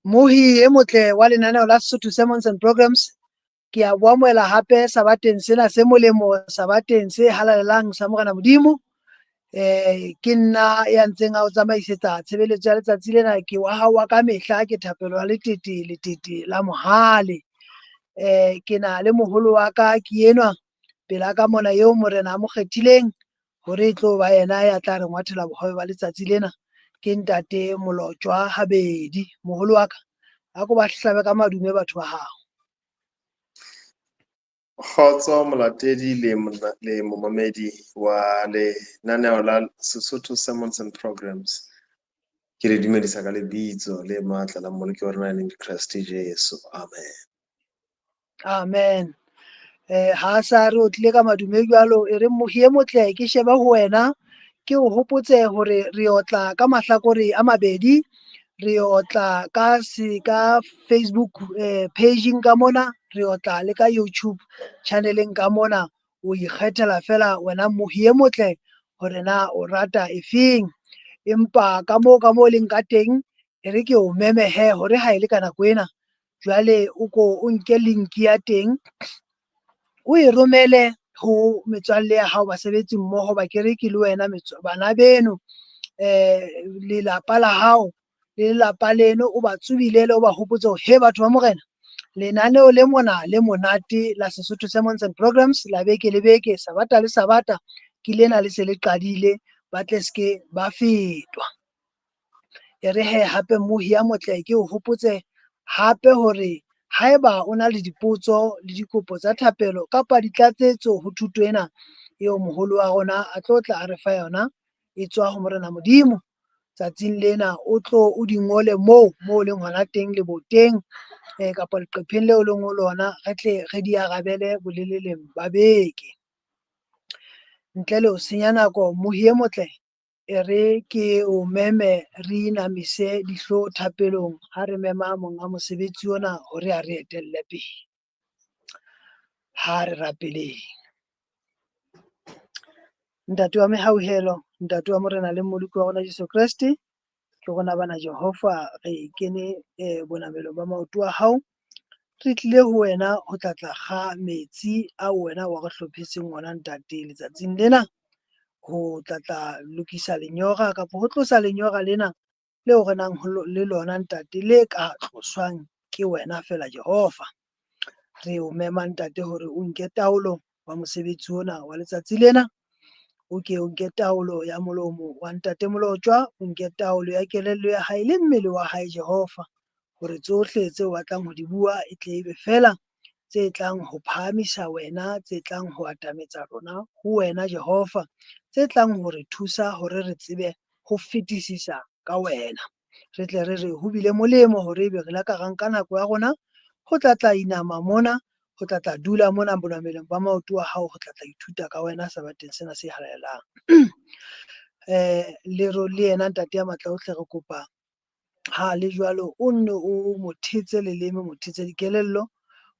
Mohi e motle wa lenaneo la Sesotho Sermons and Programs, ke a boamoela hape sabateng sena se molemo, sabateng se halalelang sa Morena Modimo. Ke nna ya ntseng a o tsamaisetsa tshebeletso ya letsatsi lena, ke wa hao wa ka mehla, ke thapelo ya letete la mohale. Ke na le moholo wa ka ke enwa pela ka mona eo morena a mo kgethileng hore e tlo ba yena ya tla re ngwathela bohobe ba letsatsi lena. Ke ntate Molotjwa Habedi. Moholo wa ka a ko ba hlabe ka madume batho ba hao. Kgotso molatedi le momamedi wa lenaneo la Sesotho Sermons and Programs. Ke le dumedisa ka lebitso le matla la mmoloki wa rena le Kriste Jesu. Amen. Amen. Ha sa re o tlile ka madume jwalo, e re mohi e motle ke sheba ho wena, ke o hopotse hore re otla ka mahlakore a mabedi, re otla ka Facebook page-ing ka mona, re otla le ka YouTube channeleng ka mona. O ikgethela fela wena mohi e motle hore na o rata efeng, empa ka moo leng ka teng e re ke o memehe hore ha e le ka nako ena jwale o ko o nke link ya teng o e romele ho metswalle ya hao, basebetsi mmoho, bakereki le wena, bana beno, lelapa la hao le lelapa leno, o ba tsubilele, o ba hopotse he batho ba morena, lenaneo le mona le monate la Sesotho Sermons and Programs la beke le beke, sabata le sabata, ke lena le se le qadile, ba tle ske ba fetwa. E re he hape mohi ya motle ke o hopotse hape hore haeba o na le dipotso le dikopo tsa thapelo kapa ditlatsetso ho thuto ena eo moholo wa rona a tlo tla a re fa yona e tswa ho Morena Modimo tsatsing lena, o tlo o di ngole moo leng hona teng leboteng kapa leqepheng leo leng ho lona, re tle re di arabele boleleleng ba beke. Ntle le ho senya nako, mohi e motle e re ke o meme re inamise dihlo thapelong ha re mema monga mosebetsi ona hore a re etelle pele. Ha re rapeleng. Ntate wa mehauhelo, ntate wa morena le mmoloki wa rona Jesu Kriste, ke rona bana Jehova re kene bonamelo ba maoto a hao, re tlile ho wena ho tlatla kga metsi a wena wa re hlophetseng ona ntate letsatsing lena, ho tlatla lokisa lenyora kapa ho tlosa lenyora lena leo re nang le lona ntate, le ka tloswang ke wena fela Jehova. Re o mema ntate hore o nke taolo wa mosebetsi ona wa letsatsi lena, o ke o nke taolo ya molomo wa ntate Molotjwa, o nke taolo ya kelello ya hae le mmele wa hae Jehova, hore tsohle tse o batlang ho di bua e tle ebe fela tse tlang ho phahamisa wena, tse tlang ho atametsa rona ho wena Jehova, tse tlang ho re thusa hore re tsebe ho fetisisa ka wena. Re tle re re ho bile molemo hore ebe re la ka ra nka nako ya rona ho tlatla inama mona, ho tlatla dula mona bonamelong ba maoto a hao, ho tlatla ithuta ka wena sabateng sena se halalelang. Le yena ntate ya matla ohle, re kopa ha le jwalo o nne o mo thetse leleme, mo thetse dikelello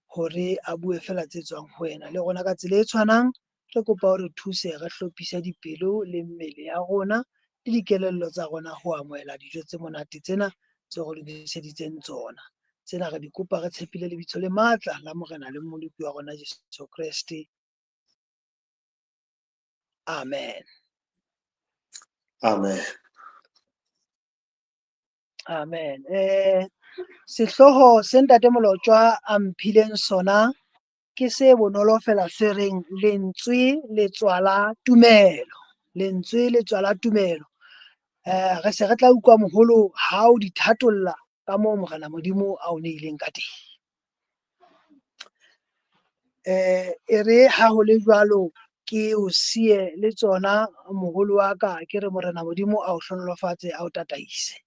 hore a bue fela tse tswang ho wena. Le rona ka tsela e tshwanang re kopa o re thuse, re hlophise dipelo le mmele ya rona le dikelello tsa rona ho amohela dijo tse monate tsena tse re lokiseditseng tsona. Tsena re di kopa re tshepile lebitso le matla la morena le mmoloki wa rona Jesu Kriste. Amen. Amen. Amen. Sehloho se ntate Molotjwa a mphileng sona ke se bonolo fela se reng lentswe le tswala tumelo. Lentswe le tswala tumelo. Re se re tla utlwa moholo ha o di thatolla ka moo Morena Modimo a o neileng ka teng. E re ha ho le jwalo ke o siye le tsona moholo wa ka, ke re Morena Modimo a o hlonolofatse, a o tataise.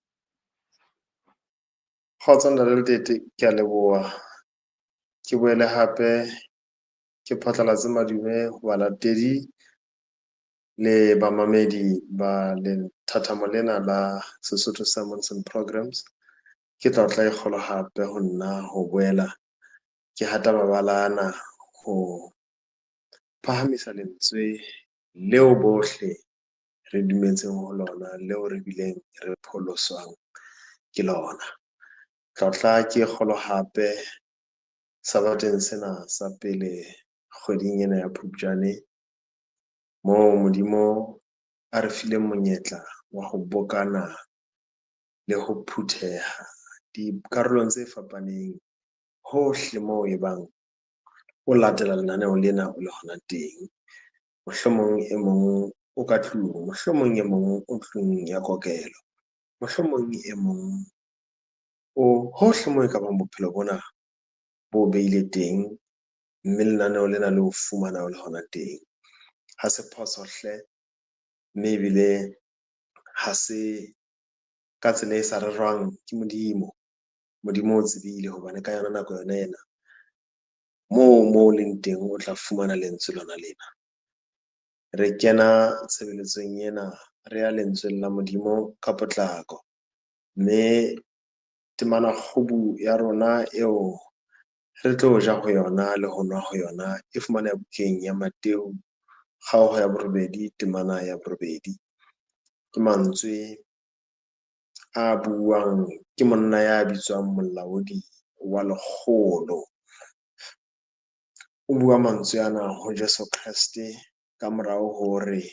Kgotso ntate letete, ke a leboha. Ke boele hape ke phatlalatse madume ho balatedi le bamamedi ba lethathamo lena la Sesotho Sermons and Programs. Ke tla tla e kgolo hape ho nna ho boela ke hata mabalana ho phahamisa lentswe leo bohle re dumetseng ho lona, leo re bileng re pholoswang ke lona. tlotla ke kgolo hape sabateng sena sa pele kgweding ena ya Phupjane, moo Modimo a re fileng monyetla wa ho bokana le ho phutheha dikarolong tse fapaneng hohle moo e bang o latela lenaneo lena o le hona teng. Mohlomong e mong o ka tlung, mohlomong e mong o tlung ya kokelo, mohlomong e mong o hohle moo e ka bang bophelo bona bo beile teng, mme lenaneo lena le o fumana o le hona teng. Ha se phoso hle, mme ebile ha se ka tsela e sa rerwang ke Modimo o tsebile, hobane ka yona nako yona ena moo leng teng o tla fumana lentswe lona lena. Re kena tshebeletsong ena re ya lentsweng la Modimo ka potlako, mme temana kgobu ya rona eo re tlo ja ho yona le ho nwa ho yona e fumaneha bukeng ya Mateo kgaoho ya 8 temana ya 8. Ke mantswe a buang ke monna ya bitswang Molaodi wa Lekgolo. O bua mantswe ana ho Jesu Kriste ka morao hore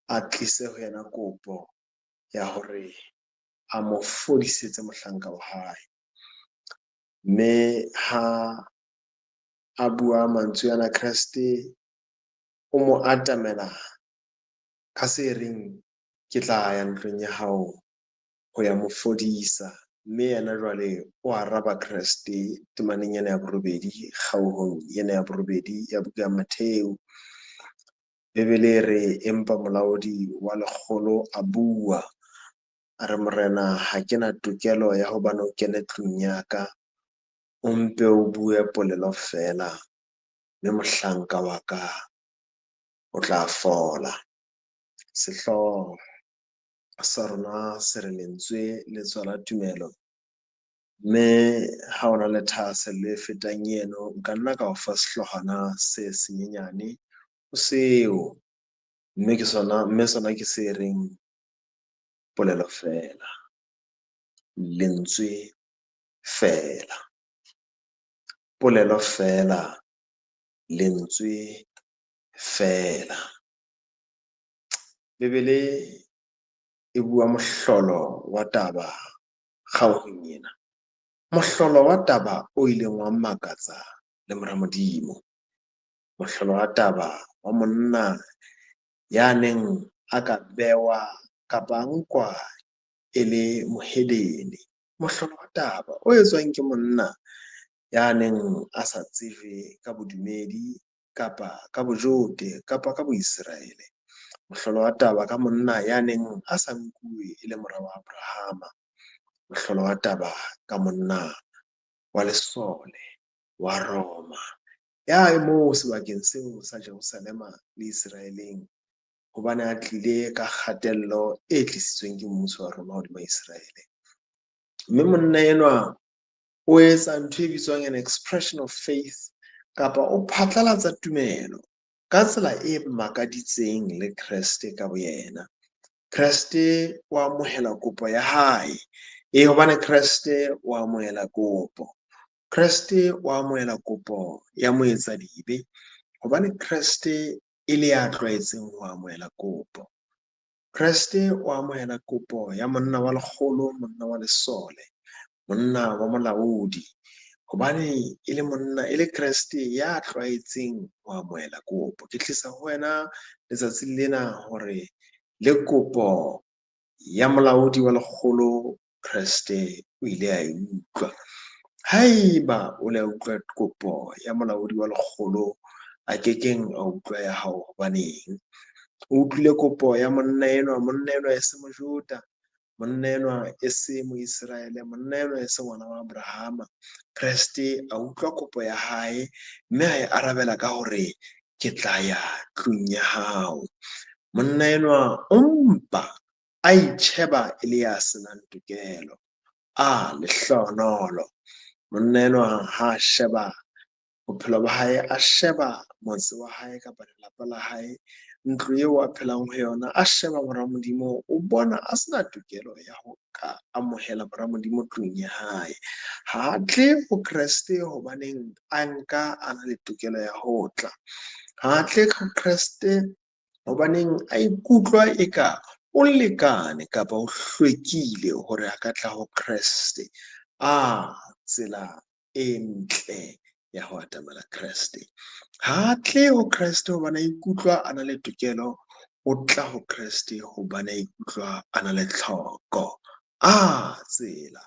a tlise ho yena kopo ya hore a mo fodisetse mohlanka wa hae. Mme ha a bua mantswe ana, Kriste o mo atamela ka se reng ke tla ya ntlong ya hao ho ya mo fodisa, mme yena jwale o araba Kriste temaneng ena ya 8 kgaohong ena ya 8 ya buka ya Matheo. Bebele re empa Molaodi wa Lekgolo a bua a re, morena ha ke na tokelo ya ho bana o kene tlung ya ka, o mpe o bue polelo fela, mme mohlanka wa ka o tla fola. Sehlooho sa rona se re lentswe le tswala tumelo, mme ha ona le thahasello e fetang eno, nka nna ka o fa sehlohwana se senyenyane o seo, mme sona ke se reng polelo fela, lentswe fela, polelo fela, lentswe fela. Bebele e bua mohlolo wa taba kgaohong ena, mohlolo wa taba o ileng wa makatsa le mora Modimo, mohlolo wa taba wa monna ya neng a ka bewa kapa nkwa e le mohedeni, mohlolo wa taba o etswang ke monna ya neng a sa tsebe ka bodumedi kapa ka bojote kapa ka Boiseraele, mohlolo wa taba ka monna ya neng a sa nkuwe e le mora wa Abrahama, mohlolo wa taba ka monna wa lesole wa Roma ya moo sebakeng seo sa Jerusalema le Israeleng, hobane a tlile ka kgatello e tlisitsweng ke mmuso wa Roma hodima Israele. Mme monna enwa o etsa ntho e bitswang an expression of faith, kapa o phatlalatsa tumelo ka tsela e makaditseng le Kriste ka boyena. Kriste o amohela kopo ya hae, hobane Kriste o amohela kopo. Kriste o amohela kopo ya moetsadibe, hobane Kriste e le ya tlwaetseng ho amohela kopo. Kriste o amohela kopo ya monna wa lekgolo, monna wa lesole, monna wa molaodi, hobane e le Kriste ya tlwaetseng ho amohela kopo. Ke tlisa ho wena letsatsing lena hore le kopo ya molaodi wa lekgolo Kriste o ile a e utlwa. Haeba o le utlwa kopo ya molaodi wa lekgolo, a kekeng a utlwa ya hao. Hobaneng? O utlwile kopo ya monna enwa e se Mojuda, monna enwa e se Moiseraele, monna enwa e se ngwana wa Abrahama. Kriste a utlwa kopo ya hae, mme a e arabela ka hore ke tla ya tlung ya hao. Monna enwa mpa a itjheba e le ya senang tokelo, lehlohonolo. Monna enwa ha sheba bophelo ba hae, a sheba motse wa hae kapa lelapa la hae, ntlo eo a phelang ho yona, a sheba moramodimo, o bona a sena tokelo ya ho ka amohela moramodimo tlung ya hae. Ha tle ho Kreste hobaneng a nka a na le tokelo ya ho tla. Ha tle ho Kreste hobaneng a ikutlwa eka o lekane kapa o hlwekile hore a ka tla ho Kreste. Tsela e ntle ya ho atamela Kreste. Ha tle ho Kreste hobane a ikutlwa a na le tokelo, o tla ho Kreste hobane a ikutlwa a na le tlhoko. Tsela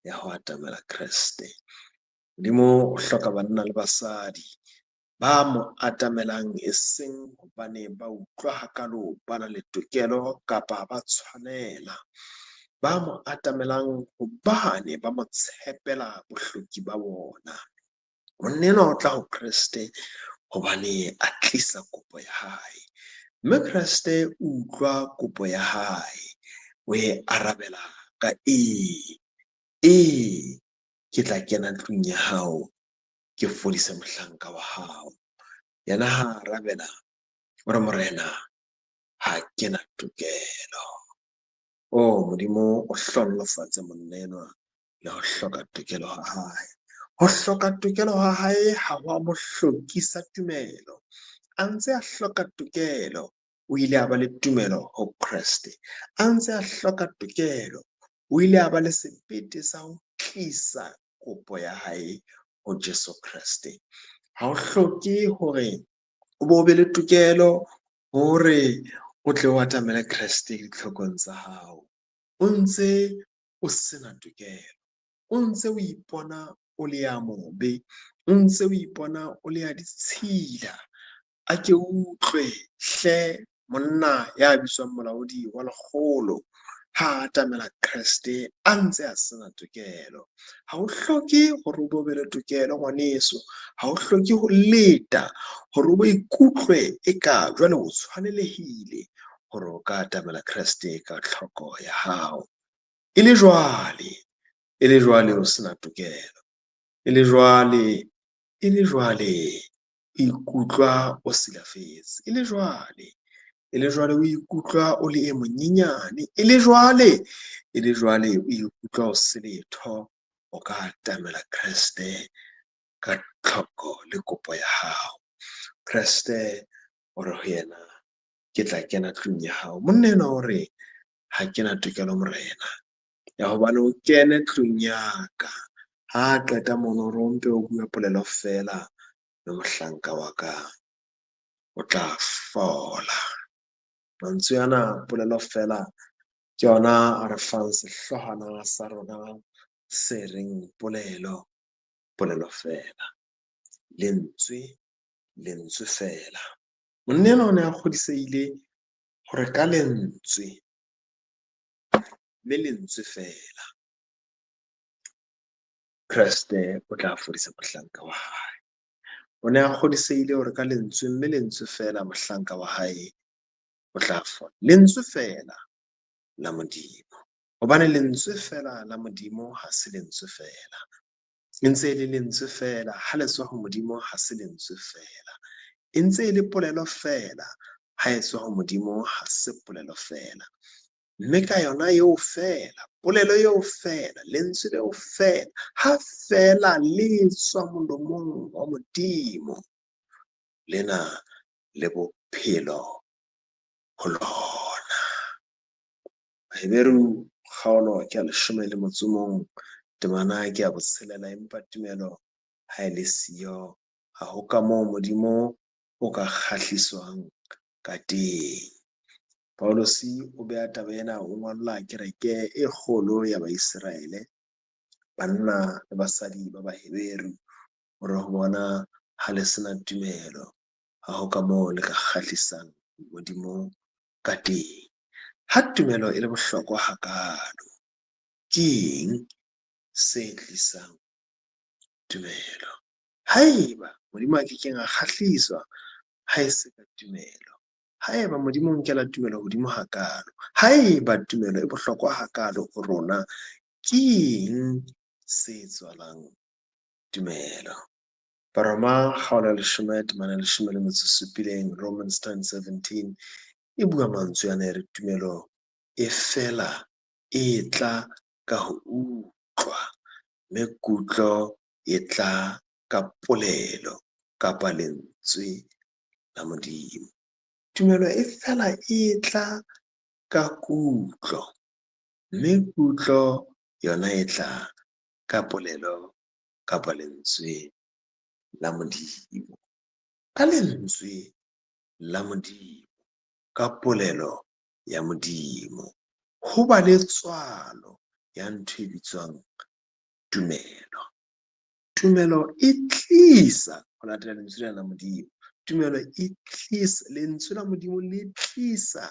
ya ho atamela Kreste. Modimo o hloka banna le basadi ba mo atamelang, e seng hobane ba utlwa hakalo ba na le tokelo kapa ba tshwanela. Ba mo atamelang hobane ba mo tshepela bohloki ba bona. Monnena o tla ho Kreste hobane a tlisa kopo ya hae, mme Kreste utlwa kopo ya hae, o e arabela ka ke tla kena tlung ya hao, ke fodise mohlanka wa hao. Yena ha arabela o re, morena, ha ke na tokelo. Modimo o hlonolofatse monenwa le ho hloka tokelo ha hae. Ho hloka tokelo ha hae ha wa mo hlokisa tumelo. A ntse a hloka tokelo, o ile a ba le tumelo ho Kreste. A ntse a hloka tokelo, o ile a ba le sebete sa ho tlisa kopo ya hae ho Jesu Kreste. Ha o hloke hore o bo be le tokelo hore o tle o atamele Kreste ditlhokong tsa hao. O ntse o sena tokelo, o ntse o ipona o le ya mobe, o ntse o ipona o le ya ditshila. A ke utlwe hle monna ya bitswang molaodi wa lekgolo ha atamela Kreste a ntse a sena tokelo. Ha o hloke hore o be le tokelo ngwaneso, ha o hloke ho leta hore o ikutlwe eka jwale o tshwanelehile hore o ka atamela Kreste ka tlhoko ya hao. E le jwale o sena tokelo, e le jwale o ikutlwa o silafetse, e le jwale o ikutlwa o le e monyenyane, e le jwale o ikutlwa o se letho, o ka atamela Kreste ka tlhoko le kopo ya hao. Kreste o re ho yena, ke tla kena tlung ya hao. Monna o re, ha ke na tokelo morena ya hobane o kene tlung ya ka. Ha qeta mono re mpe o bue polelo fela, le mohlanka wa ka o tla fola. Mantswe ana, polelo fela, ke yona a re fang sehlohana sa rona se reng polelo fela. Lentswe fela. Monnena o ne a kgodisehile hore ka lentswe, mme lentswe fela, Kreste o tla fodisa mohlanka wa hae. O ne a kgodisehile hore ka lentswe, mme lentswe fela, mohlanka wa hae o tla fola. Lentswe fela la Modimo, hobane lentswe fela la Modimo ha se lentswe fela, e ntse e le lentswe fela. Ha le tswa ho Modimo ha se lentswe fela, e ntse e le polelo fela. Ha e tswa ho Modimo ha se polelo fela, mme ka yona eo fela, polelo eo fela, lentswe leo fela, ha fela le tswa molomong wa Modimo, lena le bophelo ho lona. Heberu kgaolo ke a 11 temana ke a botshelela, empa tumelo ha e le siyo, ha ho ka moo Modimo o ka kgahliswang ka teng. Paulosi o beha taba ena, o ngolla kereke e kgolo ya Baiseraele, banna le basadi ba Baheberu, hore ho bona ha le sena tumelo, ha ho ka moo le ka kgahlisang Modimo ka teng. Ha tumelo e le bohlokwa hakalo, ke eng se tlisang tumelo? Haeba Modimo a kekeng a kgahliswa ha e se ka tumelo, haeba Modimo o nkela tumelo hodimo hakalo, haeba tumelo e bohlokwa hakalo ho rona, ke eng se tswalang tumelo? Baroma kgaolo ya 10:17, Romans 10:17, e bua mantswe ana re tumelo e fela e tla ka ho utlwa, mme kutlo e tla ka polelo kapa lentswe la Modimo. Tumelo e fela e tla ka kutlo, mme kutlo yona e tla ka polelo kapa lentswe la Modimo. Ka lentswe la Modimo, ka polelo ya Modimo, ho ba le tswalo ya ntho e bitswang tumelo. Tumelo e tlisa ho latela lentswe la Modimo. Tumelo e tlisa, lentswe la Modimo le tlisa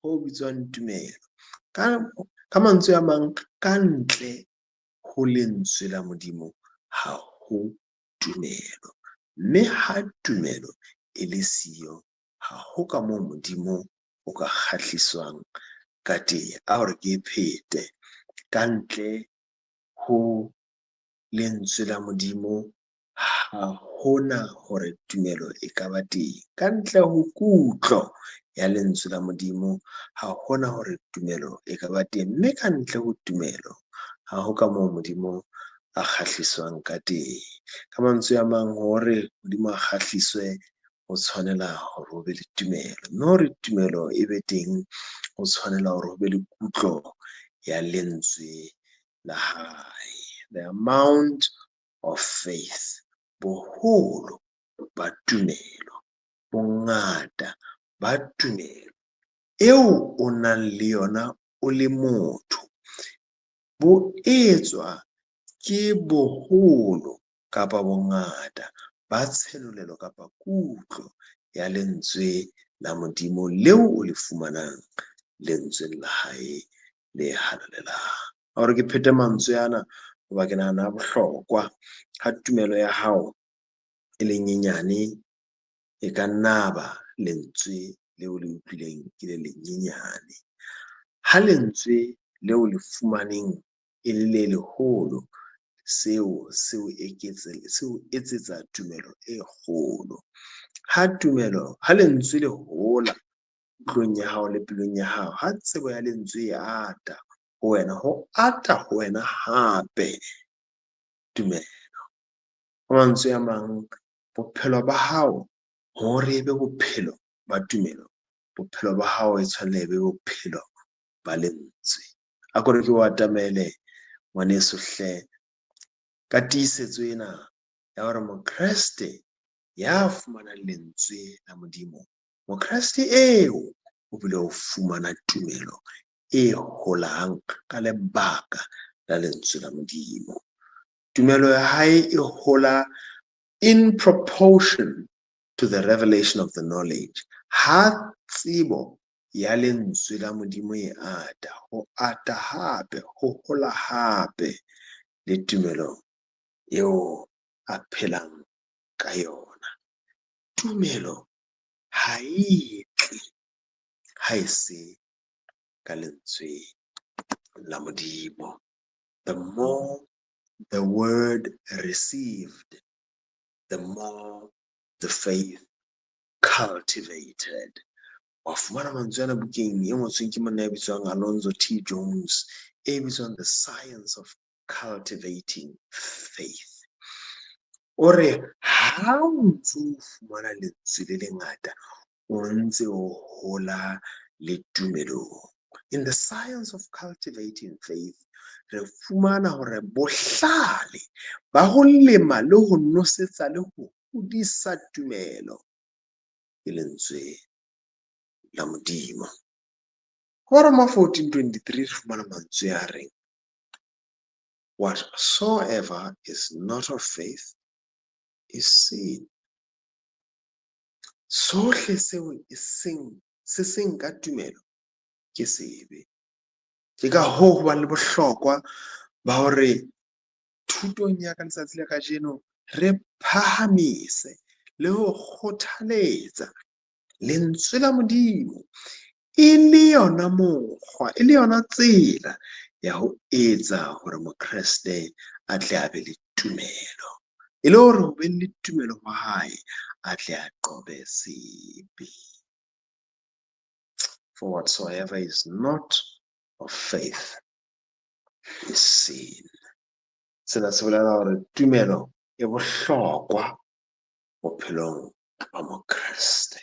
ho bitswang tumelo. Ka mantswe a mang, ka ntle ho lentswe la Modimo ha ho tumelo. Mme ha tumelo e le siyo, ha ho ka moo Modimo o ka kgahliswang ka teng. A hore ke phete, ka ntle ho lentswe la Modimo ha hona hore tumelo e ka ba teng. Ka ntle ho kutlo ya lentswe la Modimo ha hona hore tumelo e ka ba teng. Mme ka ntle ho tumelo ha ho ka moo Modimo a kgahliswang ka teng. Ka mantswe a mang, hore Modimo a kgahliswe o tshwanela hore ho be le tumelo. Mme hore tumelo e be teng, o tshwanela hore ho be le kutlo ya lentswe la hae. The amount of faith, boholo ba tumelo, bongata ba tumelo eo o nang le yona o le motho, bo etswa ke boholo kapa bongata ba tshenolelo kapa kutlo ya lentswe la Modimo leo o le fumanang lentsweng la hae le halalelang. Hore ke phete mantswe ana, hoba ke nahana bohlokwa. Ha tumelo ya hao e le nyenyane, e ka nna ba lentswe leo le utlwileng ke le lenyenyane. Ha lentswe leo le fumaneng e le leholo, seo etsetsa tumelo e kgolo. Ha lentswe le hola tlong ya hao le pelong ya hao, ha tsebo ya lentswe e ata ho wena, ho ata ho wena hape tumelo. Ka mantswe a mang, bophelo ba hao hore e be bophelo ba tumelo, bophelo ba hao e tshwanela e be bophelo ba lentswe. A kore ke o atamele ngwaneso hle, ka tiisetso ena ya hore Mokreste ya fumanang lentswe la Modimo, Mokreste eo o bile o fumana tumelo e holang ka lebaka la lentswe la Modimo. Tumelo ya hae e hola in proportion to the revelation of the knowledge. Ha tsebo ya lentswe la Modimo e ata, ho ata hape, ho hola hape le tumelo eo a phelang ka yona. Tumelo ha e tle ha e se ka lentswe la Modimo. The more the word received, the more the faith cultivated. Wa fumana mantswe ana bukeng e ngotsweng ke monna ya bitswang Alonzo T. Jones, e bitswang The Science of Cultivating Faith. O re ha o ntse o fumana lentswe le lengata, o ntse o hola le tumelong. In The Science of Cultivating Faith, re fumana hore bohlale ba ho lema le ho nosetsa le ho hodisa tumelo ke lentswe la Modimo. Ho Roma 14:23 re fumana mantswe a reng, whatsoever is not of faith is sin. Sohle seo se seng ka tumelo ke sebe. Ke ka hoo ho bang le bohlokwa ba hore thutong ya ka letsatsi la kajeno re phahamise le ho kgothaletsa lentswe la Modimo e le yona mokgwa, e le yona tsela ya ho etsa hore Mokreste a tle a be le tumelo. e le hore ho be le tumelo wa hae a tle a qobe sepe. For whatsoever is not of faith is sin. Sena se bolela hore tumelo e bohlokwa bophelong ba mokreste.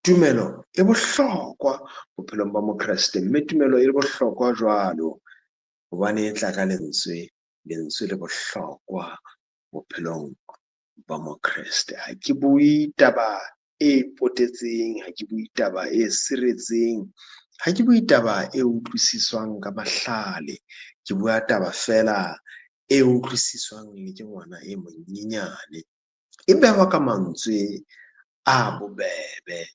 Tumelo e bohlokwa bophelong ba mokreste, mme tumelo e bohlokwa jwalo hobane e tla ka lentswe le bohlokwa bophelong ba mokreste. Ha ke bue taba e potetseng, ha ke bue taba e siretseng, ha ke bue taba e utlwisiswang ka mahlale, ke bua taba fela e utlwisiswang le ke ngwana e monyenyane, e behwa ka mantswe a bobebe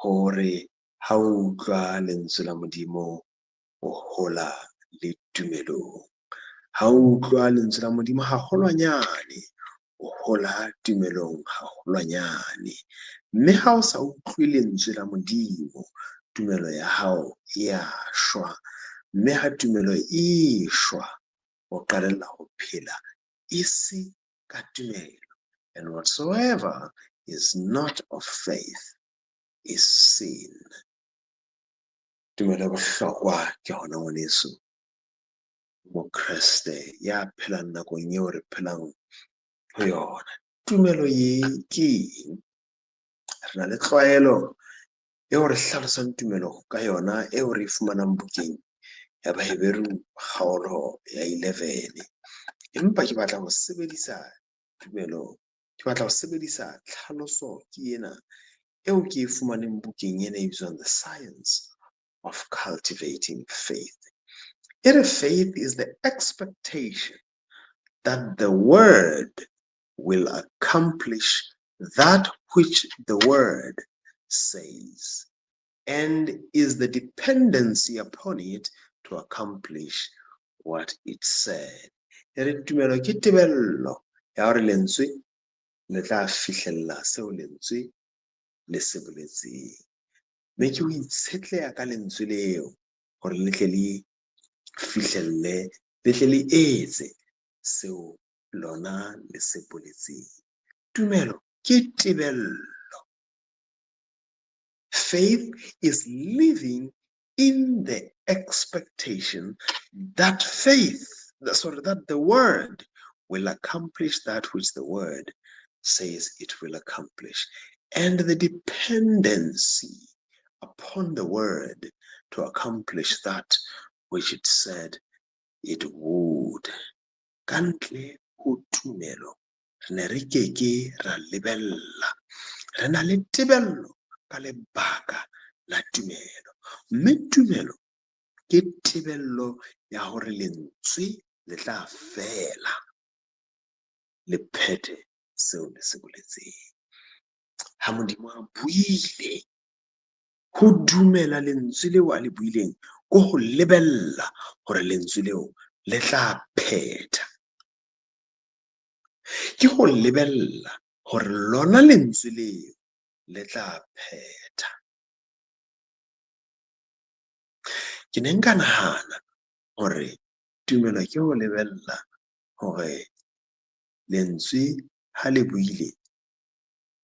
hore ha o utlwa lentswe la Modimo o hola le tumelong. Ha o utlwa lentswe la Modimo haholwanyane o hola tumelong haholwanyane. Mme ha o sa utlwe lentswe la Modimo, tumelo ya hao e a shwa. Mme ha tumelo e shwa, o qalella ho phela e se ka tumelo. And whatsoever is not of faith is sin. Tumelo bohlokwa ke hona ngwaneso. Mokreste ya phelang nakong eo re phelang ho yona. Tumelo ye ke eng? Re na le tlwaelo eo re hlalosang tumelo ka yona eo re fumanang bukeng ya Baheberu kgaolo ya 11. Empa ke batla ho sebedisa tumelo, ke batla ho sebedisa tlhaloso ke ena eo ke e fumaneng bukeng ena e bitswang The Science of Cultivating Faith. Faith is the expectation that the word will accomplish that which the word says, and is the dependency upon it to accomplish what it said. Tumelo ke tebello ya hore lentswe le tla fihlella seo lentswe le se boletseng. Mme ke ho itshetleha ka lentswe leo hore le tle le fihlelle, le tle le etse seo lona le se boletseng. Tumelo ke tebello. Faith is living in the expectation that that the word will accomplish that which the word says it will accomplish, and the dependency upon the word to accomplish that which it said it would. Kantle ho tumelo re ne re keke ra lebella, re na le tebello ka lebaka la tumelo. Mme tumelo ke tebello ya hore lentswe le tla fela le phethe seo le se boletseng. Ha Modimo a buile, ho dumela lentswe leo a le buileng ko ho lebella hore lentswe leo le tla phetha. Ke ho lebella hore lona lentswe leo le tla phetha. Ke ne nka nahana hore tumelo ke ho lebella hore lentswe ha le buile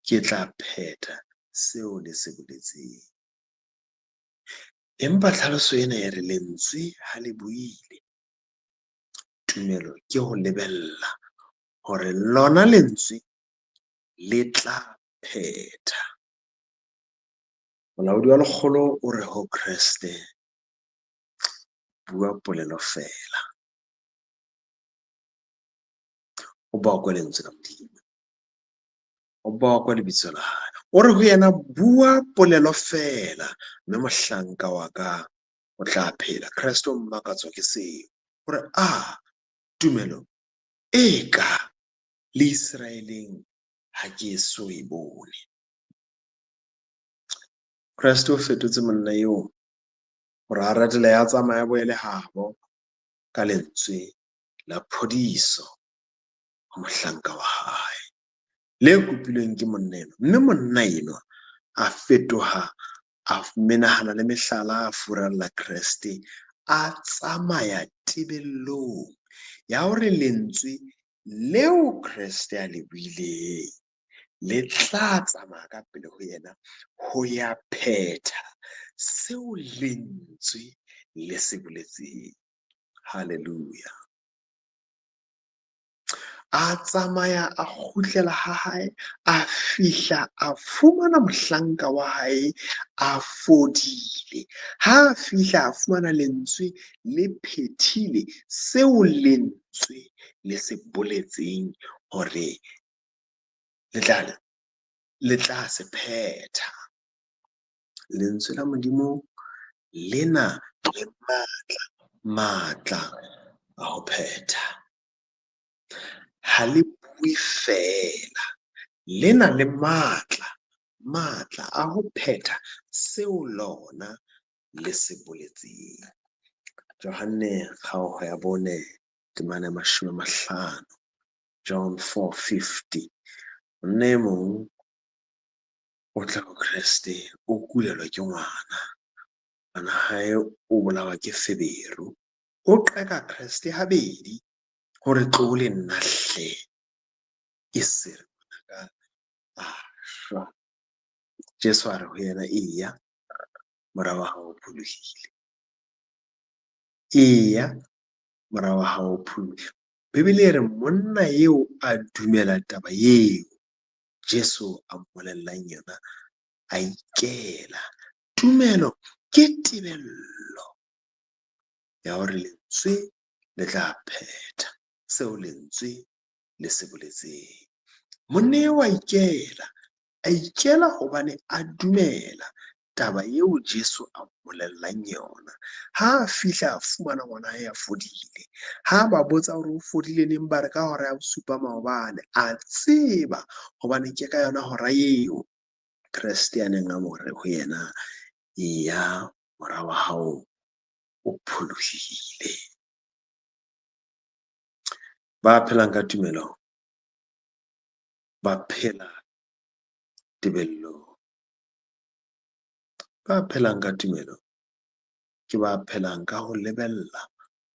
ke tla phetha seo le se boletseng. Empa tlhaloso ena e re lentswe ha le buile, tumelo ke ho lebella hore lona lentswe le tla phetha. Molaodi wa lekgolo o re ho Kreste, bua polelo fela. O bakwe lentswe la Modimo, o bakwe lebitso la hae. O re ho yena, bua polelo fela, mme mohlanka wa ka o tla phela. Kreste o mmakatswa ke seo. O re tumelo e ka le Israeleng ha ke so e bone. Kreste o fetotse monna eo hore a ratela ya tsamaya boele habo ka lentswe la phodiso ho mohlanka wa hae le kopilweng ke monna enwa. Mme monna enwa a fetoha, a menahana le mehlala a furalla Kreste, a tsamaya tebellong ya hore lentswe leo Kreste a le buileng le tla tsamaya ka pele ho yena ho ya phetha seo lentswe le se boletseng. Haleluya. A tsamaya a kgutlela ha hae, a fihla a fumana mohlanka wa hae a fodile. Ha a fihla a fumana lentswe le phethile seo lentswe le se boletseng hore le tla se phetha. Lentswe la Modimo lena le matla a ho phetha. Ha le bue fela, lena le matla a ho phetha seo lona le se boletseng. Johane kgaoho ya 4:50, John 4:50. Nne mong o tla ho Kreste, o kulelwa ke ngwana hae o bolawa ke feberu. O qeka Kreste habedi hore tlo le nna hle e se re ngwanaka a shwa. Jesu a re ho yena, eya morao wa hao o pholohile. Eya morao wa hao o pholohile. Bebele e re monna eo a dumela taba eo Jesu a mmolellang yona a ikela. Tumelo ke tebello ya hore lentswe le tla phetha seo lentswe le se boletseng. Monna eo a ikela hobane a dumela taba eo Jesu a mmolellang yona. Ha a fihla a fumana ngwana hae a fodile. Ha ba botsa hore o fodile neng, ba re ka hora ya bosupa maobane. A tseba hobane ke ka yona hora eo Kreste a neng a mo re ho yena, eya morao wa hao o pholohile. Ba phelang ka tumelo ba phela tebello. Ba phelang ka tumelo ke ba phelang ka ho lebella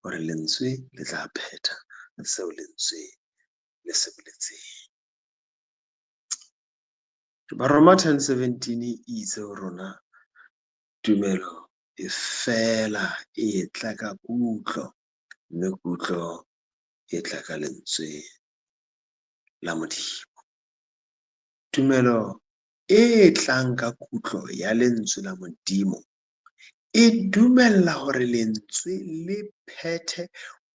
hore lentswe le tla phetha seo lentswe le se boletseng. Baroma 10:17 itse ho rona tumelo e fela e tla ka kutlo, mme kutlo e tla ka lentswe la Modimo. Tumelo e tlang ka kutlo ya lentswe la Modimo e dumella hore lentswe le phethe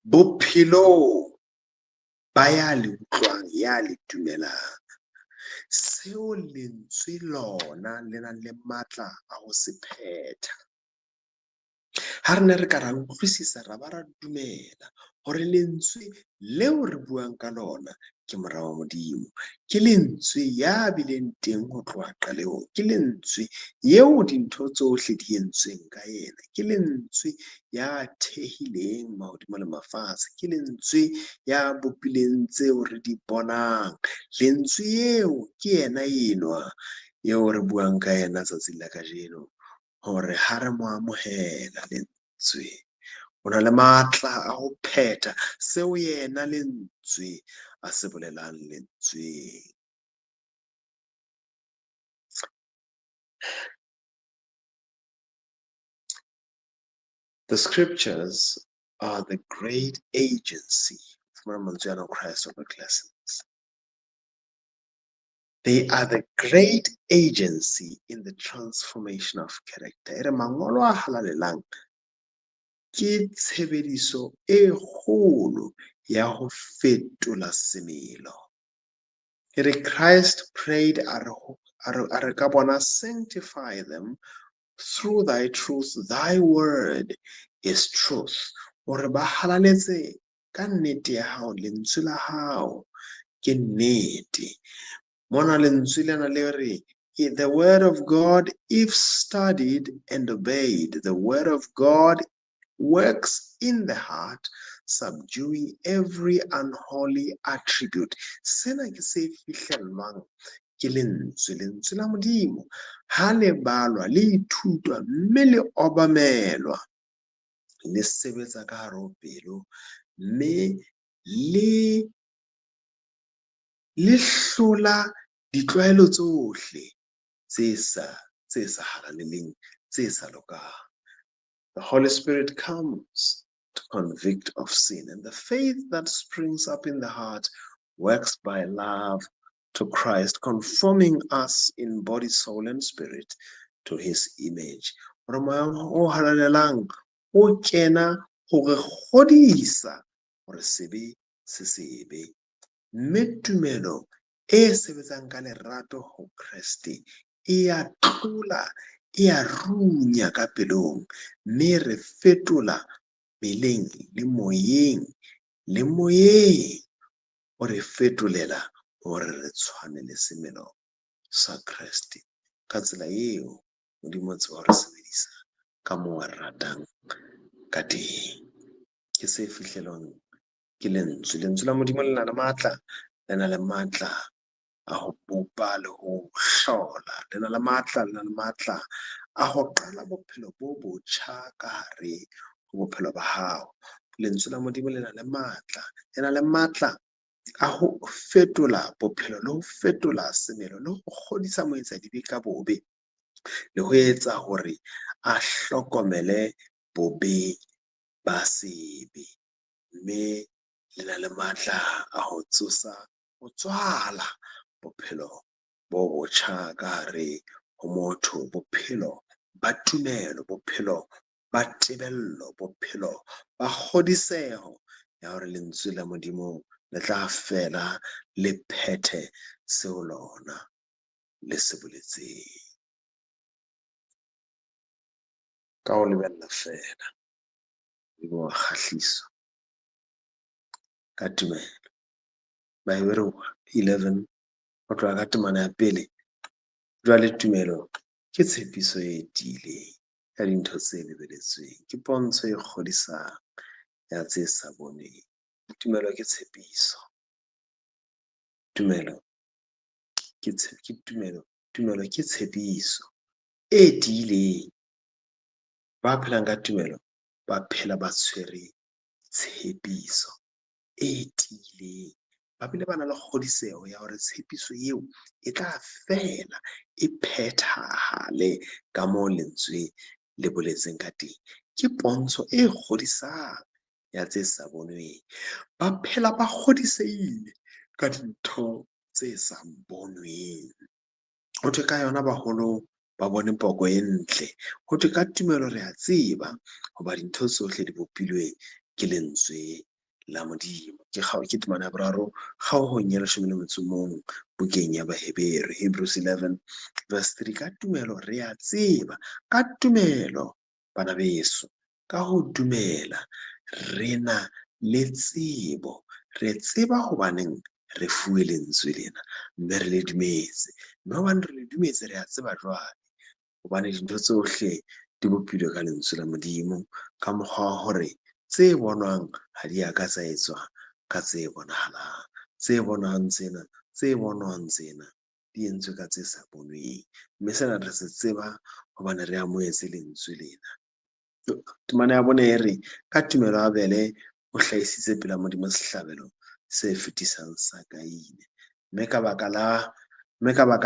bophelong ba ya le utlwang, ya le dumelang. Seo lentswe lona le nang le matla a ho se phetha. Ha re ne re ka ra utlwisisa, ra ba ra dumela hore lentswe leo re buang ka lona ke morao wa Modimo, ke lentswe ya bileng teng ho tloha qalehong, ke lentswe eo dintho tsohle di entsweng ka yena, ke lentswe ya thehileng mahodimo le mafatshe, ke lentswe ya bopileng tseo re di bonang. Lentswe eo ke yena enwa eo re buang ka yena tsatsing la kajeno, hore ha re mo amohela lentswe, o na le matla a ho phetha seo yena lentswe a se bolelang lentsweng. The scriptures are the great agency. They are the great agency in the transformation of character. Ere mangolo a halalelang ke tshebediso e kgolo ya ho fetola semelo. Ere Christ prayed a re ka bona, sanctify them through thy truth, thy word is truth. Hore ba halaletse ka nnete ya hao, lentswe la hao ke nnete. Mona lentswe lena le re, the word of God, if studied and obeyed, the word of God works in the heart, subduing every unholy attribute. Sena ke se fihlellwang ke lentswe la Modimo. Ha le balwa, le ithutwa, mme le obamelwa, le sebetsa ka hare ho pelo, mme le le hlola ditlwaelo tsohle tse sa halaleleng, tse sa lokang. The Holy Spirit comes to convict of sin, and the faith that springs up in the heart works by love to Christ, conforming us in body, soul, and spirit to his image. Gore moya o halalelang o kena go re godisa gore sebe se sebe, mme tumelo e sebetsang ka lerato go Kriste e a tlola, e a runya ka pelong, mme re fetola meleng le moyeng o re fetolela gore re tshwane le semelo sa Kriste. Ka tsela eo Modimo tseba re sebedisa ka mo a ratang ka teng. Ke se fihlelwang ke lentswe la Modimo le na le maatla, le na le maatla a go bopa le go hlola, le na le maatla a go qala bophelo bo botjha ka hare go bophelo ba hao. Lentswe la Modimo le na le maatla a go fetola bophelo le go fetola semelo le go godisa moetsadibe ka bobe, le go etsa gore a hlokomele bobe ba sebe, mme le na le maatla a go tsosa go tswala bophelo bo botjha ka hare go motho, bophelo ba tumelo, bophelo ba tebello, bophelo ba kgodisego ya gore lentswe la Modimo le tla fela le phethe seo lona le se boletseng. Ka go lebella fela Modimo wa kgahliso ka tumelo. Bahebere 11 go tloga ka temana ya pele, jwale tumelo ke tshepiso e tiileng ya dintho tse lebeletsweng, ke pontsho e kgodisang ya tse sa boneng. Tumelo ke tshepiso. Tumelo ke tshepiso e tiileng. Ba phelang ka tumelo ba phela ba tshwere tshepiso e tiileng, ba bile ba na le kgodisego ya gore tshepiso eo e tla fela e phethagale ka mo lentswe le boletseng ka teng. Ke pontsho e kgodisang ya tse sa bonweng. Ba phela ba kgodiseile ka dintho tse sa bonweng. Go thwe ka yona bagolo ba bone poko e ntle. Go thwe ka tumelo re a tseba goba dintho tsotlhe di bopilwe ke lentswe la Modimo. Ke temana ya boraro kgaogong ya 11 bukeng ya Bahebere, Hebrews 11 verse 3. Ka tumelo re a tseba, ka tumelo bana beso, ka go dumela re na le tsebo. Re tseba gobaneng re fuwe lentswe lena, mme re le dumetse. Mme gobane re le dumetse re a tseba jwale, gobane dintho tsohle di bopilwe ka lentswe la Modimo, ka mokgwa wa gore tse bonwang ha di a ka tsa etswa ka tse bonahalang. Tse bonwang tsena di entswe ka tse sa bonweng, mme sena re se tseba gobane re amoetse lentswe lena. Temana ya bone e re ka tumelo Abele o hlahisitse pela Modimo sehlabelo se fetisang sa Kaine, mme ka baka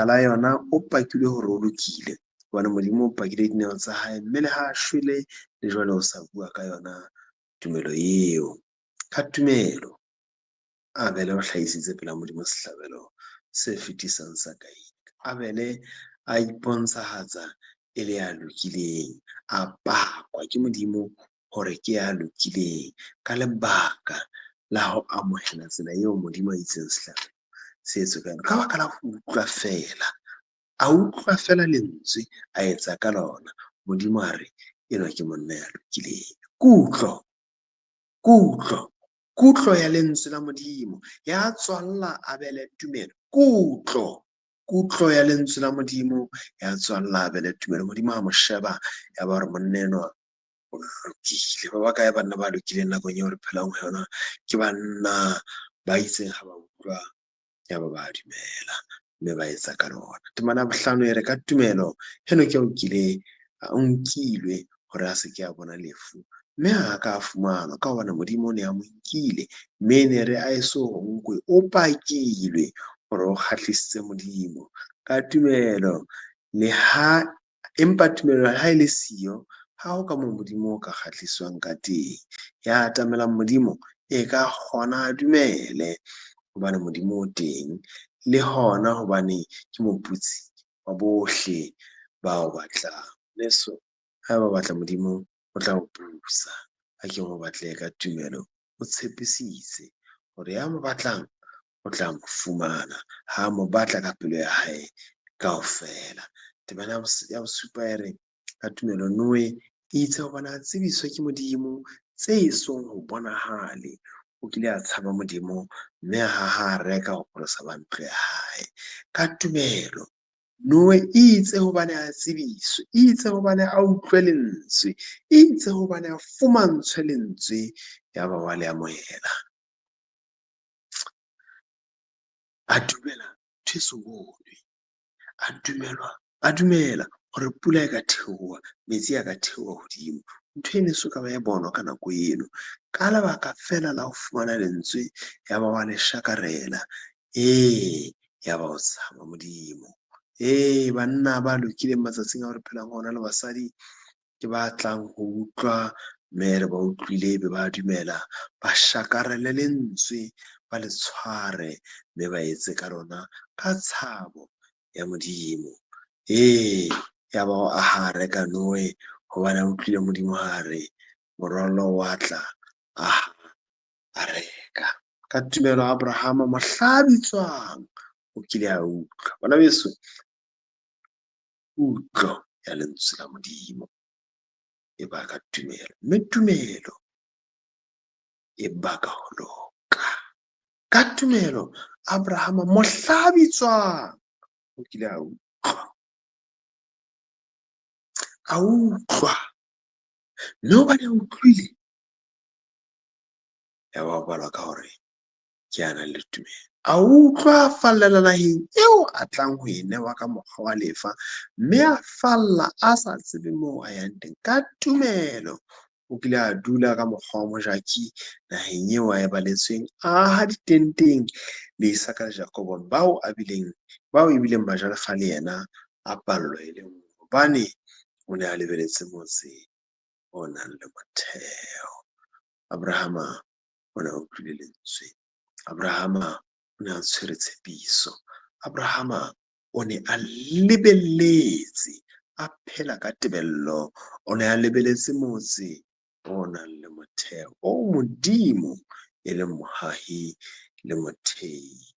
la yona o pakilwe gore o lokile, gobane Modimo o pakile dineo tsa hae, mme le ha a shwele le jwale o sa bua ka yona tumelo eo. Ka tumelo Abele o hlahisitse pela Modimo sehlabelo se fetisang sa Kaine. Abele a ipontshahatsa e le ya lokileng, a pakwa ke Modimo gore ke ya lokileng ka lebaka la go amogela tsela eo Modimo a itseng sehlabelo se etswe ka yona, ka baka la go utlwa fela. A utlwa fela lentswe a etsa ka lona. Modimo a re enwa ke monna ya lokileng. Kutlo ya lentswe la Modimo ya tswalla Abele tumelo. Kutlo ya lentswe la Modimo ya tswalla Abele tumelo. Modimo a mo sheba ya ba re monna enwa o lokile. Ba bakae banna ba lokileng nakong eo re phelang ho yona? Ke banna ba itseng ha ba utlwa ya ba ba dumela, mme ba etsa ka lona. Temana 5 e re ka tumelo Henoke o nkilwe gore a se ke a bona lefu, mme a ka a fumanwa ka gobane Modimo o ne a mo nkile, mme ne re a eso nkwe o pakilwe hore o kgahlisitse Modimo ka tumelo, le ha empa tumelo ha e le siyo, ha ho ka moo Modimo o ka kgahliswang ka teng. Ya atamelang Modimo e ka kgona a dumele hobane Modimo o teng, le hona hobane ke moputsi wa bohle ba o batlang. Leso ha ba batla Modimo o tla o pusa, ha ke mo batle ka tumelo o tshepisitse hore ya mo batlang o tla mo fumana, ha mo batla ka pelo ya hae kaofela. Tebana ya bosupa e re ka tumelo Noe itse hobane a tsebiswa ke Modimo tse esong ho bonahale. O kile a tshaba Modimo, mme ha reka ho pholosa ba ntlo ya hae. Ka tumelo Noe itse hobane a tsebiswe, itse hobane a utlwe lentswe, itse hobane a fumantshwe lentswe, ya ba wa le amohela. A dumela ntho e so bonwe, a dumela hore pula e ka theoha, metsi a ka theoha hodimo. Ntho eno e so ka ba e bonwa ka nako eno, ka lebaka fela la ho fumana lentswe, ya ba wa le shakarela. Ya ba o tshaba Modimo. Banna ba lokileng matsatsing a re phelang hona, le basadi ke ba tlang ho utlwa, mme re ba utlwile be ba dumela, ba shakarele lentswe, ba le tshware, mme ba etse ka lona ka tshabo ya Modimo. Ya ba o ahare ka Noe hobane a utlwile Modimo ha re morwalo wa tla a reka. Ka tumelo Abrahama mohlabitswang o kile a utlwa. Bana beso, utlo ya lentswe la Modimo e ba ka tumelo, mme tumelo e baka ho loka. Ka tumelo Abrahama mohlabitswang o kile a utlwa, mme hobane a utlwile, ya ba balwa ka hore ke a nang le tumelo. A utlwa a fallela naheng eo a tlang ho e newa ka mokgwa wa lefa, mme a falla a sa tsebe moo a yang teng. Ka tumelo o kile a dula ka mokgwa wa mojaki naheng eo a e baletsweng, aha ditenteng le Isaka le Jakobo, bao e bileng majalefa le yena a pallwa e le nngwe, hobane o ne a lebeletse motse o nang le motheo. Abrahama o ne a utlwile lentswe, Abrahama o ne a tshwere tshepiso, Abrahama o ne a lebelletse, a phela ka tebello, o ne a lebeletse motse o nang le motheo, o Modimo e leng mohahi le mothehi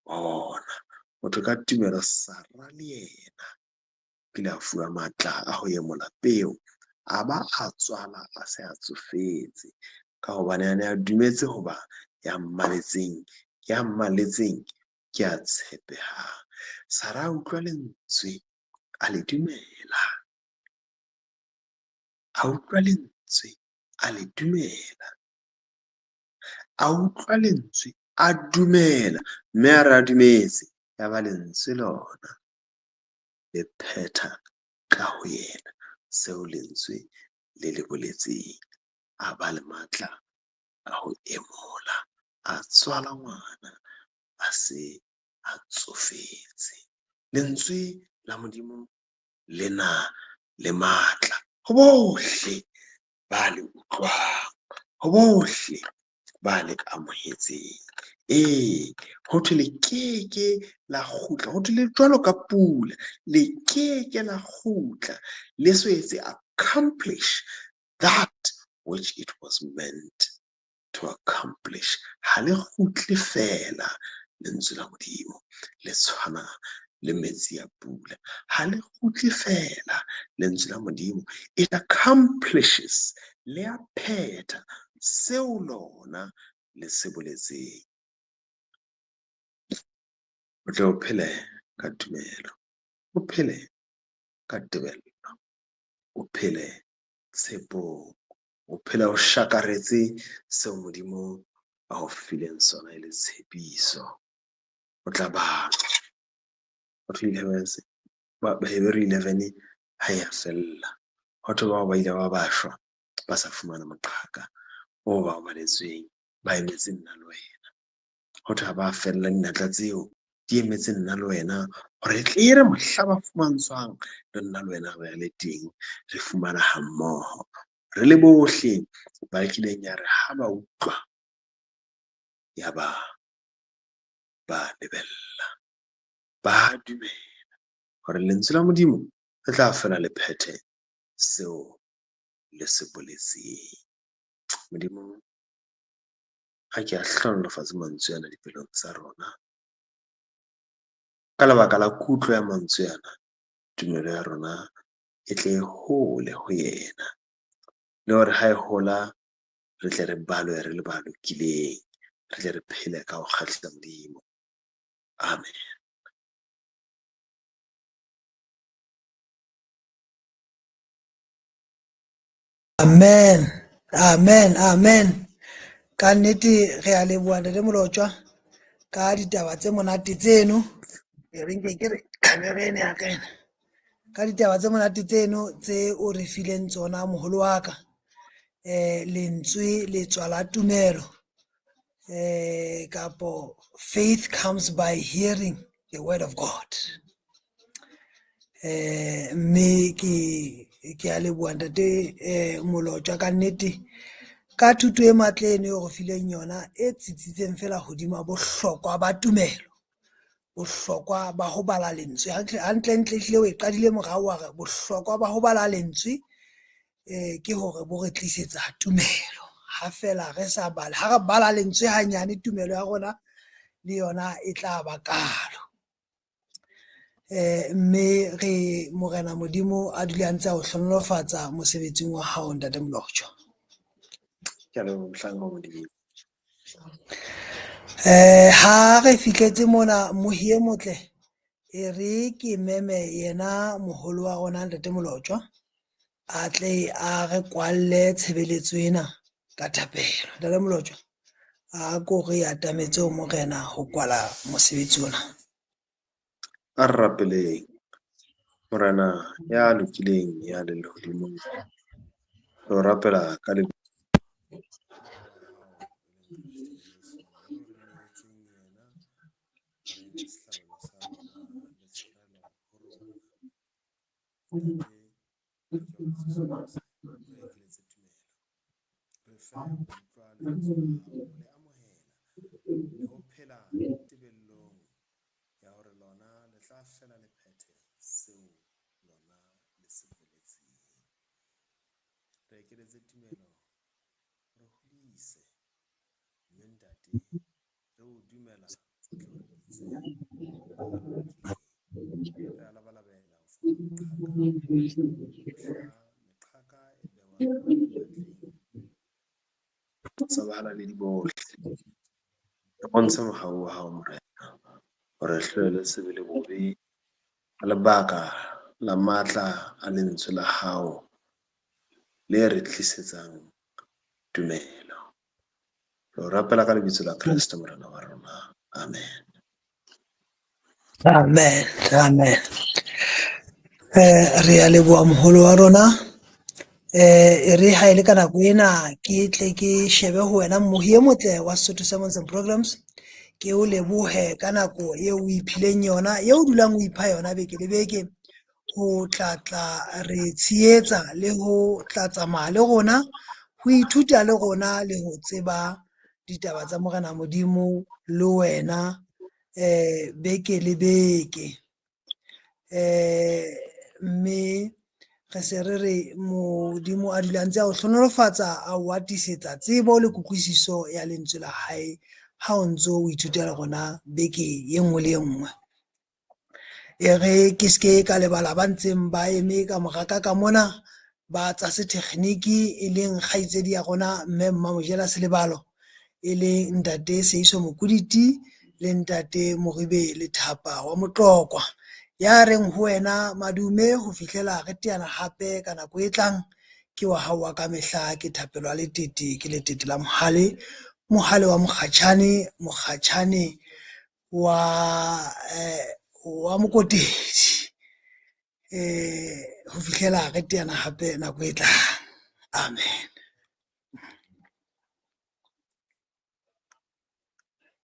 wa ona. Motho ka tumelo Sara le yena kile a fuwa matla a ho emola peo, a ba a tswala a se a tsofetse, ka hobane a ne a dumetse hoba ya mmaletseng ke a tshepehang. Sara a utlwa lentswe, a le dumela, a utlwa lentswe, a le dumela, a utlwa lentswe, a dumela, mme a re a dumetse, ya ba lentswe lona le phetha ka ho yena seo lentswe le le boletseng. A ba le matla a ho emola, a tswala ngwana, a se a tsofetse. Lentswe la Modimo le na le matla ho bohle ba le utlwang, ho bohle ba le amohetseng. Ho thwe le keke la kgutla, ho thwe le jwalo ka pula, le keke la kgutla le so etse accomplish that which it was meant to accomplish. Ha le kgutle fela lentswe la Modimo, le tshwana le metsi a pula. Ha le kgutle fela lentswe la Modimo, it accomplishes, le a phetha seo lona le se boletseng. O tle o phele ka tumelo, o phele ka tebello, o phele tshepong, o phele o shakaretse seo Modimo a o fileng sona e le tshepiso. O tla ba Baheberi 11 ha ya fella, ho thwe bao ba ile ba shwa ba sa fumana moqhaka o ba o baletsweng, ba emetse nna le wena. Ho thwe ha ba fella dinatla tseo di emetse nna le wena gore tle re mohla ba fumantshwang le nna le wena re le teng re fumana ha mmoho re le bohle ba kileng ya re ha ba utlwa ya ba lebella ba dumela gore lentswe la Modimo le tla fela le phethe seo le se boletseng. Modimo ha ke a hlonolofatse mantswe ana dipelong tsa rona ka lebaka la kutlo ya mantswe ana, tumelo ya rona e tle e hole ho yena le hore ha e hola re tle re balwe re le ba lokileng, re tle re phele ka ho kgahlisa Modimo. Amen. Amen, amen, amen. Ka nnete re a leboha Ntate Molotjwa ka ditaba tse monate tseno e reng ke re camera ena ya ka ena, ka ditaba tse monate tseno tse o re fileng tsona moholo wa ka, lentswe le tswa la tumelo, kapo faith comes by hearing the word of God. Mme ke a leboha Ntate Molotjwa ka nnete ka thuto e matle eno e go fileng yona e tsitsitseng fela hodima bohlokwa ba tumelo, bohlokwa ba ho bala lentswe hantlentle ehlile o e qadile morao wa re bohlokwa ba ho bala lentswe ke hore bo re tlisetsa tumelo. Ha fela re sa bala, ha re bala lentswe hanyane, tumelo ya rona le yona e tla ba kalo. Mme re Morena Modimo a dule a ntse a o hlonolofatsa mosebetsing wa hao Ntate Molotjwa. Ke a leboha mohlang wa Modimo. Ha re fihletse mona mohi e motle e re ke meme yena moholo wa rona Ntate Molotjwa a tle a re kwalle tshebeletso ena ka thapelo. Ntate Molotjwa a ko re atametse o morena ho kwala mosebetsi ona. A rapeleng morena ya lokileng ya le lehodimong re rapela ka le ya hore lona le tla fela le phethe seo lona le se boletseng. Re ekeletse tumelo re hodise mme ntate re o dumela o tle o re bitse re a labalabela ho fumana meqhaka e behwa matleng tsabahala le dibohle re bontshe mohau wa hao morena hore hlwele le sebe le bobe ka lebaka la matla a lentswe la hao le re tlisetsang tumelo. Re o rapela ka lebitso la Kriste morena wa rona. Amen. Amen, amen. Re a leboha moholo wa rona. E re ha ile ka nako ena ke tle ke shebe ho wena mohi e motle wa Sesotho Sermons and Programs, ke o lebohe ka nako eo o iphileng yona, eo o dulang o ipha yona beke le beke ho tla re tshehetsa le ho tla tsamaya le rona, ho ithuta le rona le ho tseba ditaba tsa Morena Modimo le wena beke le beke. Mme re se re re Modimo a dula ntse a o hlonolofatsa, a o atisetsa tsebo le kutlwisiso ya lentswe la hae ha o ntso o ithuta le rona beke e nngwe le e nngwe. E re ke ske ka lebala ba ntseng ba eme ka moraka ka mona ba tsa setekgeniki e leng kgaitsedi ya rona mme Mmamojela Selebalo, e le ntate Seiso Mokuditi le ntate Moribe Lethapa wa Motlokwa, ya reng ho wena madume ho fihlela re teana hape ka nako e tlang. Ke wa hao wa ka mehla, ke Thapelo a Letete, ke letete la mohale wa mokgatjhane wa Mokotedi. Ho fihlela re teana hape nako e tlang. Amen.